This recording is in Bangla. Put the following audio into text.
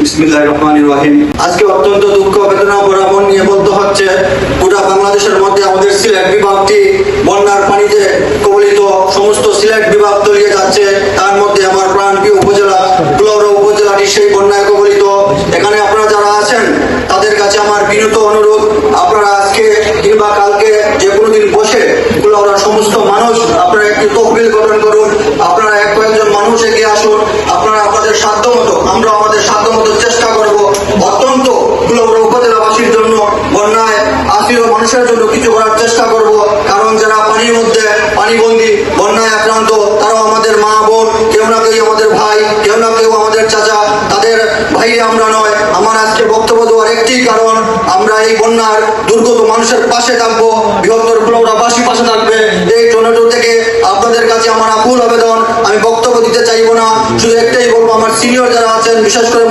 বিসমিল্লাহির রহমানির রহিম। আজকে অত্যন্ত দুঃখ বেদনা ভরা মন নিয়ে বলতে হচ্ছে, গোটা বাংলাদেশের মধ্যে আমাদের সিলেট বিভাগটি বন্যার পানিতে কবলিত। সমস্ত সিলেট বিভাগ তলিয়ে যাচ্ছে। তার মধ্যে আমার প্রাণপ্রিয় উপজেলা কুলাউড়া উপজেলাটি সেই বন্যায় কবলিত। এখানে আপনারা যারা আছেন তাদের কাছে আমার বিনীত অনুরোধ, আপনারা আজকে কিংবা কালকে যে কোনো দিন বসে কুলাউড়ার সমস্ত মানুষ আপনারা একটি তহবিল গঠন করুন। আপনারা কয়েকজন মানুষ এগিয়ে আসুন। আপনারা আপনাদের সাধ্য মতো, আমরা আমাদের সাধ্য মতো চেষ্টা করব অত্যন্ত কুলাউড়া উপজেলাবাসীর জন্য, বন্যায় আশ্রিত মানুষের জন্য কিছু করার চেষ্টা করব। কারণ যারা পানির মধ্যে পানিবন্দী, বন্যায় আক্রান্ত, তারাও আমাদের মা বোন, কেউ না কেউ আমাদের ভাই, কেউ না কেউ আমাদের চাচা, তাদের ভাইয়ে আমরা নয়। আমার আজকে বক্তব্য দেওয়ার একটি কারণ, আমরা এই বন্যার দুর্গত মানুষের পাশে থাকবো, বৃহত্তর কুলাউড়াবাসী পাশে থাকবে। এই টর্নেডো থেকে আপনাদের কাছে আমার আকুল আবেদন। আমি বক্তব্য দিতে চাইবো না, শুধু একটাই বলবো, আমার সিনিয়র যারা আছেন, বিশেষ করে